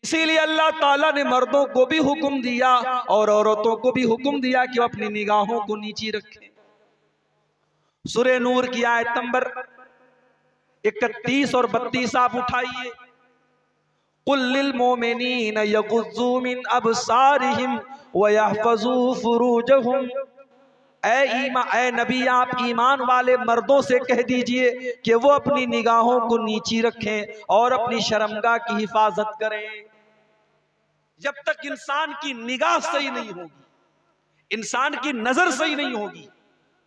इसीलिए अल्लाह ताला ने मर्दों को भी हुक्म दिया और औरतों को भी हुक्म दिया कि वो अपनी निगाहों को नीची रखें। सूरे नूर की आयत नंबर 31 और 32 आप उठाइए। कुल लिल मोमिनीन यगुज़्ज़ू मिन अबसारिहिम व यहफ़ज़ू फुरूजहुम। ऐ नबी, आप ईमान वाले मर्दों से कह दीजिए कि वो अपनी निगाहों को नीची रखें और अपनी शर्मगाह की हिफाजत करें। जब तक इंसान की निगाह सही नहीं होगी, इंसान की नजर सही नहीं होगी,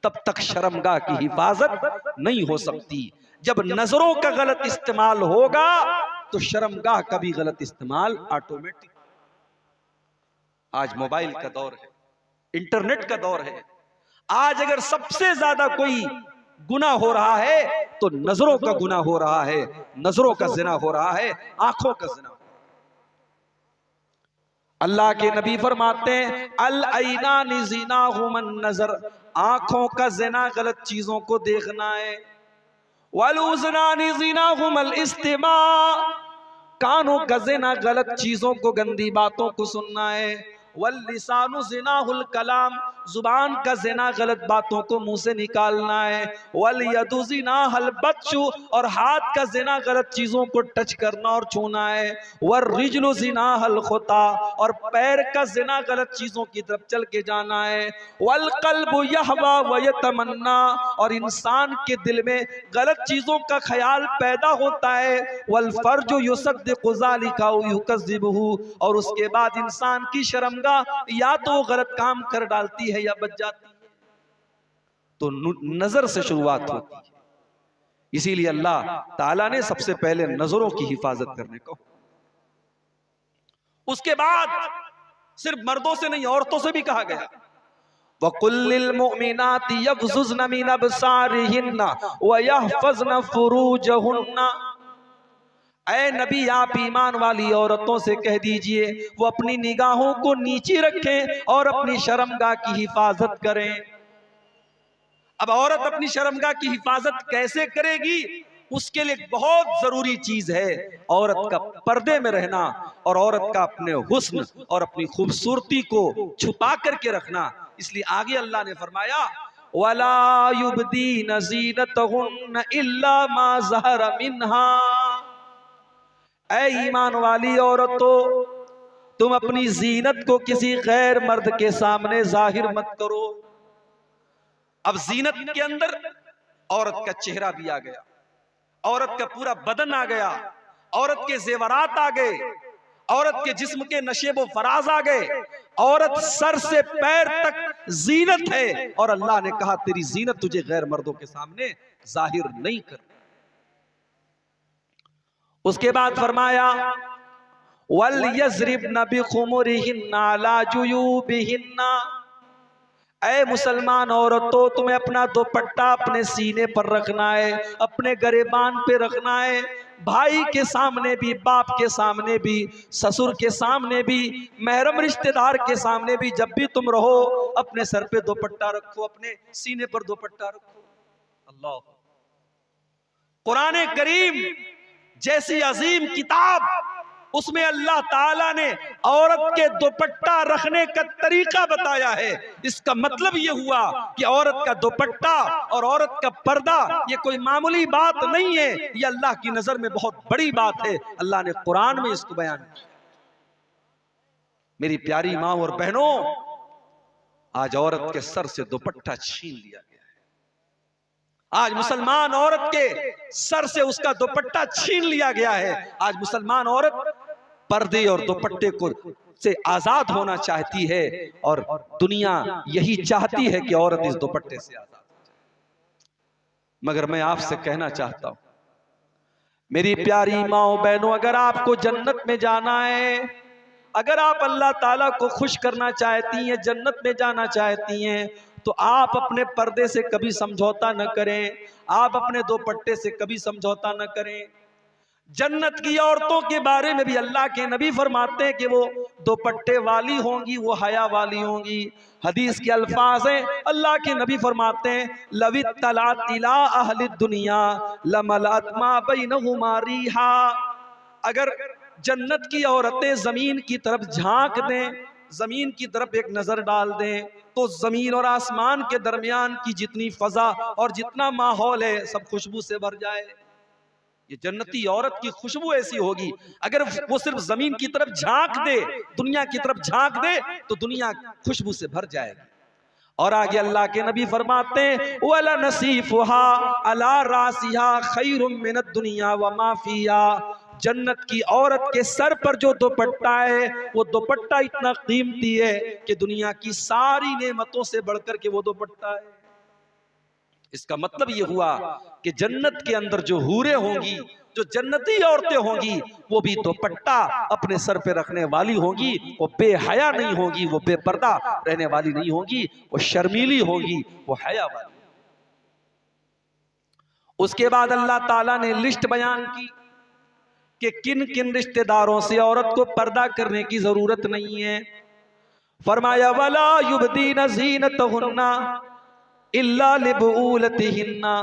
तब तक शर्मगाह की हिफाजत नहीं हो सकती। जब नजरों का गलत इस्तेमाल होगा तो शर्मगाह का भी गलत इस्तेमाल ऑटोमेटिक। आज मोबाइल का दौर है, इंटरनेट का दौर है। आज अगर सबसे ज्यादा कोई गुनाह हो रहा है तो नजरों का गुनाह हो रहा है, नजरों का जिना हो रहा है, आंखों का जिना। अल्लाह के नबी फरमाते हैं अल ऐनानि ज़िनाहुमन नज़र, आंखों का जिना गलत चीजों को देखना है। वल उज़नानि ज़िनाहुमल इस्तिमा, कानों का जिना गलत चीजों को, गंदी बातों को सुनना है। वल लिसानु ज़िनाहुल कलाम, जुबान का जिना गलत बातों को मुंह से निकालना है। वल यदु ज़िनाहल बत्शु, और हाथ का जिना गलत चीजों को टच करना और छूना है। वर रिजलु ज़िनाहल खुता, और पैर का जिना गलत चीजों की तरफ चल के जाना है। वल क़ल्बु यहवा व यतमन्ना, और इंसान के दिल में गलत चीजों का ख्याल पैदा होता है। वल फर्जु युसद्दिक़ु ज़ालिका व युकज़्ज़िबुहु, और उसके बाद इंसान की शर्मगाह या तो वो गलत काम कर डालती है या बच जाती है। तो नजर से शुरुआत होती है। इसीलिए अल्लाह ताला ने सबसे पहले नजरों की हिफाजत करने को, उसके बाद सिर्फ मर्दों से नहीं औरतों से भी कहा गया। वकुल्लिल मुमिनाति यग़ज़ुज़्न मिन अबसारिहिन्ना व यहफ़ज़्न फुरूजहुन्ना। ऐ नबी, आप ईमान वाली औरतों से कह दीजिए वो अपनी निगाहों को नीची रखें और अपनी शर्मगाह की हिफाजत करें। अब औरत अपनी शर्मगाह की हिफाजत कैसे करेगी? उसके लिए बहुत जरूरी चीज है औरत का पर्दे में रहना और औरत का अपने हुस्न और अपनी खूबसूरती को छुपा करके रखना। इसलिए आगे अल्लाह ने फरमाया वला युबदीन ज़ीनतहुन्न इल्ला मा ज़हरा मिन्हा। ऐ ईमान वाली औरतों, तुम अपनी जीनत को किसी गैर मर्द के सामने जाहिर मत करो। अब जीनत के अंदर औरत का चेहरा भी आ गया, औरत का पूरा बदन आ गया, औरत के जेवरात आ गए, औरत के जिस्म के नशेबो फराज आ गए। औरत सर से पैर तक जीनत है और अल्लाह ने कहा तेरी जीनत तुझे गैर मर्दों के सामने जाहिर नहीं कर। उसके बाद फरमाया वल यज़रिबन बिखुमुरिहिन्ना अला जुयूबिहिन्ना। ऐ मुसलमान औरतों, तुम्हें अपना दुपट्टा अपने सीने पर रखना है, अपने गरेबान पे रखना है। भाई के सामने भी, बाप के सामने भी, ससुर के सामने भी, महरम रिश्तेदार के सामने भी, जब भी तुम रहो अपने सर पे दुपट्टा रखो, अपने सीने पर दुपट्टा रखो। अल्लाह, कुरान करीम जैसी अजीम किताब, उसमें अल्लाह ताला ने औरत के दुपट्टा रखने का तरीका बताया है। इसका मतलब यह हुआ कि औरत का दुपट्टा और औरत का पर्दा ये कोई मामूली बात नहीं है, ये अल्लाह की नजर में बहुत बड़ी बात है। अल्लाह ने कुरान में इसको बयान किया। मेरी प्यारी माँ और बहनों, आज औरत के सर से दुपट्टा छीन लिया गया है। आज मुसलमान औरत के सर से उसका दुपट्टा छीन लिया गया है। आज मुसलमान औरत पर्दे और दुपट्टे को से आजाद होना चाहती है और दुनिया यही चाहती है कि औरत इस दुपट्टे से आजाद हो जाए। मगर मैं आपसे कहना चाहता हूं मेरी प्यारी माओ बहनों, अगर आपको जन्नत में जाना है, अगर आप अल्लाह ताला को खुश करना चाहती हैं, जन्नत में जाना चाहती हैं, तो आप अपने पर्दे से कभी समझौता न करें, आप अपने दुपट्टे से कभी समझौता न करें। जन्नत की औरतों के बारे में भी अल्लाह के नबी फरमाते हैं कि वो दुपट्टे वाली होंगी, वो हया वाली होंगी। हदीस के अल्फाज हैं, अल्लाह के नबी फरमाते हैं लवित तलात इला अहली दुनिया लमलात मा बैनहुमा रिहा। अगर जन्नत की औरतें जमीन की तरफ झांक दें, जमीन की तरफ एक नजर डाल दें, तो जमीन और आसमान के दरमियान की जितनी फजा और जितना माहौल है सब खुशबू से भर जाए। ये जन्नती औरत की खुशबू ऐसी होगी, अगर वो सिर्फ जमीन की तरफ झांक दे, दुनिया की तरफ झांक दे, तो दुनिया खुशबू से भर जाएगी। और आगे अल्लाह के नबी फरमाते हैं वला नसीफुहा अला रासिहा खैरुम मिनद दुनिया व मा फिहा, जन्नत की औरत के सर पर जो दुपट्टा है वो दुपट्टा इतना कीमती है कि दुनिया की सारी नेमतों से बढ़कर के वो दुपट्टा है। इसका मतलब ये हुआ कि जन्नत के अंदर जो हूरें होंगी, जो जन्नती औरतें होंगी, वो भी दुपट्टा अपने सर पे रखने वाली होंगी, वो बेहया नहीं होगी, वो बेपर्दा रहने वाली नहीं होगी, वो शर्मीली होगी, वो हया वाली। उसके बाद अल्लाह ताला ने लिस्ट बयान की कि किन किन रिश्तेदारों से औरत को पर्दा करने की जरूरत नहीं है। फरमाया वला युबदीन ज़ीनतहुन्ना इल्ला लिबूलतिहिन्ना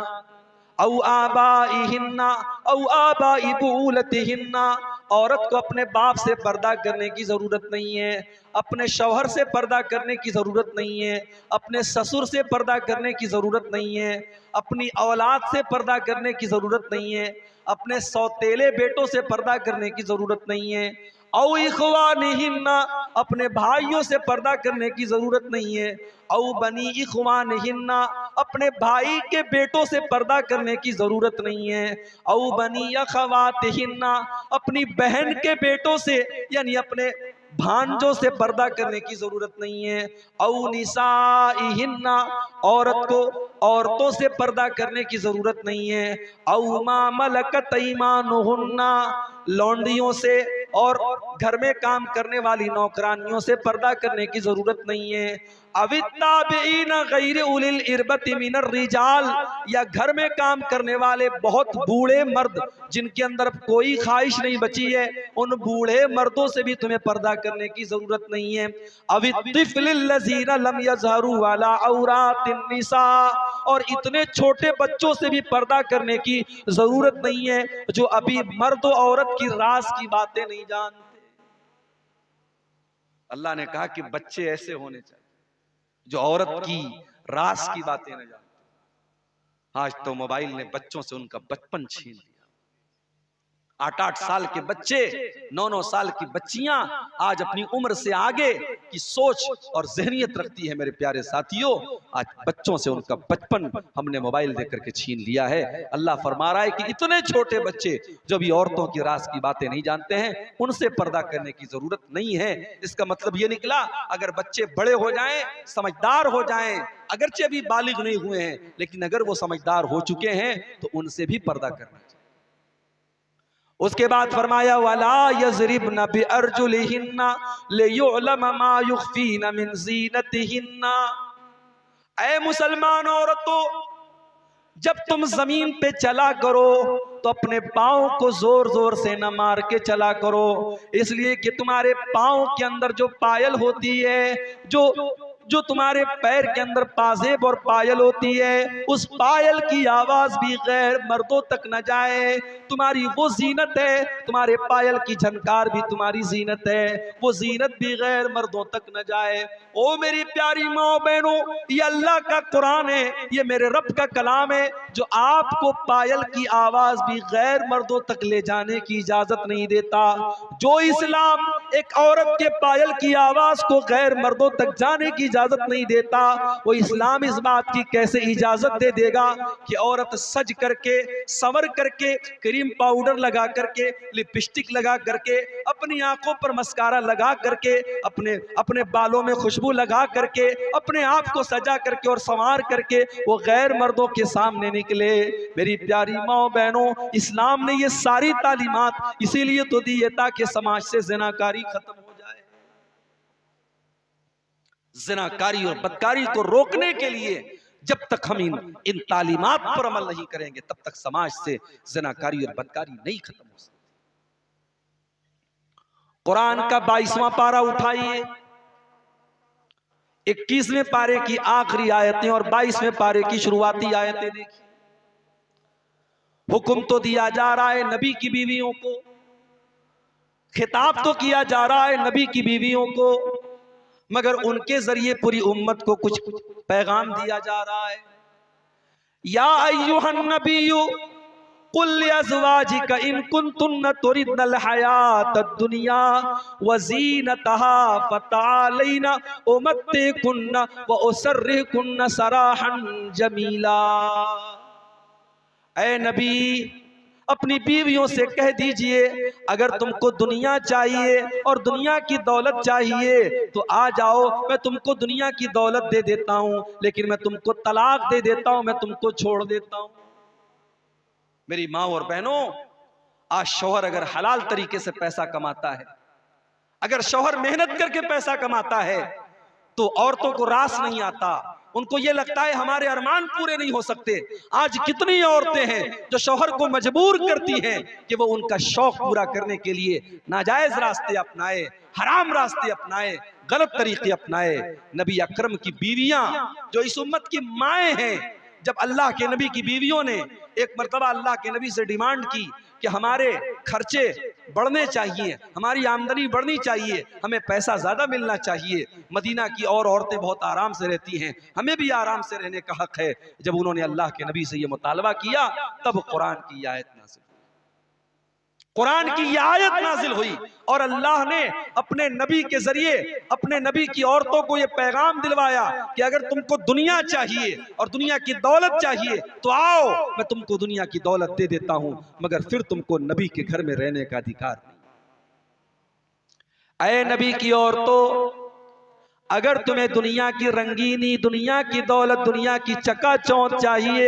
औ आबाइहिन्ना औ आबाइ बूलतिहिन्ना, औरत को अपने बाप से पर्दा करने की जरूरत नहीं है, अपने शौहर से पर्दा करने की जरूरत नहीं है, अपने ससुर से पर्दा करने की जरूरत नहीं है, अपनी औलाद से पर्दा करने की जरूरत नहीं है, अपने सौतेले बेटों से पर्दा करने की जरूरत नहीं है, औ इख्वानिहिन्ना, अपने भाइयों से पर्दा करने की जरूरत नहीं है, औ बनी इख्वानिहिन्ना, अपने भाई के बेटों से पर्दा करने की जरूरत नहीं है, औ बनी अखवातिहिन्ना, अपनी बहन के बेटों से यानी अपने भांजों से पर्दा करने की जरूरत नहीं है, औ निसाइहिन्ना, औरत को औरतों से पर्दा करने की जरूरत नहीं है, औ मा मलकत ऐमानुहुन्ना, लौंडियों से और घर में काम करने वाली नौकरानियों से पर्दा करने की जरूरत नहीं है, अवित्ताबीना गैर उलिल इरबति मिनर रिजाल, या घर में काम करने वाले बहुत बूढ़े मर्द जिनके अंदर कोई ख्वाहिश नहीं बची है, उन बूढ़े मर्दों से भी तुम्हें पर्दा करने की जरूरत नहीं है, अवित्तिफलिल्लज़ीना लम यज़हरू अला औरातिन निसा, और इतने छोटे बच्चों से भी पर्दा करने की जरूरत नहीं है जो अभी मर्द और औरत की राज की बातें नहीं जानते। अल्लाह ने कहा कि बच्चे ऐसे होने चाहिए जो औरत की राज की बातें न जानते। आज तो मोबाइल ने बच्चों से उनका बचपन छीन लिया। 8-8 साल के बच्चे, 9-9 साल की बच्चियां आज अपनी उम्र से आगे की सोच और जहनियत रखती है। मेरे प्यारे साथियों, आज बच्चों से उनका बचपन हमने मोबाइल देकर के छीन लिया है। अल्लाह फरमा रहा है कि इतने छोटे बच्चे जो भी औरतों की राज की बातें नहीं जानते हैं, उनसे पर्दा करने की जरूरत नहीं है। इसका मतलब ये निकला, अगर बच्चे बड़े हो जाएं, समझदार हो जाएं, अगरचे अभी बालिग नहीं हुए हैं, लेकिन अगर वो समझदार हो चुके हैं तो उनसे भी पर्दा करना चाहिए। उसके बाद फरमाया वला यज़रिबना बिअरजुलिहिन्ना लियुअलम मा युख्फीना मिन ज़ीनतिहिन्ना। ऐ मुसलमान औरतों, जब तुम जमीन पे चला करो तो अपने पाँव को जोर जोर से न मार के चला करो, इसलिए कि तुम्हारे पाँव के अंदर जो पायल होती है, जो तुम्हारे पैर के अंदर पाजेब और पायल होती है, उस पायल की आवाज भी गैर मर्दों तक न जाए। तुम्हारी वो जीनत है, तुम्हारे पायल की झनकार भी तुम्हारी जीनत है, वो जीनत भी गैर मर्दों तक न जाए। ओ मेरी प्यारी माँ बहनों, ये अल्लाह का कुरान है, ये मेरे रब का कलाम है, जो आपको पायल की आवाज भी गैर मर्दों तक ले जाने की इजाजत नहीं देता। जो इस्लाम एक औरत के पायल की आवाज को गैर मर्दों तक जाने की इजाजत नहीं देता, वो इस्लाम इस बात की कैसे इजाजत दे देगा कि औरत सज करके, संवर करके, क्रीम पाउडर लगा करके, लिपस्टिक लगा करके, अपनी आंखों पर मस्कारा लगा करके, अपने बालों में खुशबू लगा करके, अपने आप को सजा करके और संवार करके वो गैर मर्दों के सामने निकले। मेरी प्यारी माँ बहनों, इस्लाम ने ये सारी तालीमात इसीलिए तो दी है ताकि समाज से ज़िनाकारी खत्म हो जाए। ज़िनाकारी और बदकारी को रोकने के लिए जब तक हम इन तालीमात पर अमल नहीं करेंगे, तब तक समाज से ज़िनाकारी और बदकारी नहीं खत्म हो सकती। कुरान का 22वां पारा उठाइए, 21वें पारे की आखिरी आयतें और 22वें पारे की शुरुआती आयतें देखिए। हुक्म तो दिया जा रहा है नबी की बीवियों को खिताब तो किया जा रहा है नबी की बीवियों को, मगर उनके जरिए पूरी उम्मत को कुछ पैगाम दिया जा रहा है। या अय्युहन नबिय्यु कुल लिअज़वाजिका इन कुन्तुन्ना तुरिदनल हयातद दुनिया व ज़ीनतहा फ़तआलैना उमत्तिकुन्ना व उसर्रिहुकुन्ना सराहन जमीला। ऐ नबी, अपनी बीवियों से कह दीजिए, अगर तुमको दुनिया चाहिए और दुनिया की दौलत चाहिए तो आ जाओ, मैं तुमको दुनिया की दौलत दे देता हूं, लेकिन मैं तुमको तलाक दे देता हूं, मैं तुमको छोड़ देता हूं। मेरी माँ और बहनों, आज शौहर अगर हलाल तरीके से पैसा कमाता है, अगर शौहर मेहनत करके पैसा कमाता है, तो औरतों को रास नहीं आता, उनको ये लगता है हमारे अरमान पूरे नहीं हो सकते। आज कितनी औरतें हैं जो शौहर को मजबूर करती हैं कि वो उनका शौक पूरा करने के लिए नाजायज रास्ते अपनाए, हराम रास्ते अपनाए, गलत तरीके अपनाए। नबी अकरम की बीवियां जो इस उम्मत की माएँ हैं, जब अल्लाह के नबी की बीवियों ने एक मर्तबा अल्लाह के नबी से डिमांड की कि हमारे खर्चे बढ़ने चाहिए, हमारी आमदनी बढ़नी चाहिए, हमें पैसा ज़्यादा मिलना चाहिए, मदीना की और औरतें बहुत आराम से रहती हैं, हमें भी आराम से रहने का हक है। जब उन्होंने अल्लाह के नबी से ये मुतालबा किया, तब कुरान की आयत नाज़िल, कुरान की ये आयत नाजिल हुई और अल्लाह ने अपने नबी के जरिए अपने नबी की औरतों को ये पैगाम दिलवाया कि अगर तुमको दुनिया चाहिए और दुनिया की दौलत चाहिए तो आओ, मैं तुमको दुनिया की दौलत दे देता हूं, मगर फिर तुमको नबी के घर में रहने का अधिकार नहीं। ऐ नबी की औरतों, अगर तुम्हें दुनिया की रंगीनी, दुनिया की दौलत, दुनिया की चकाचौंध चाहिए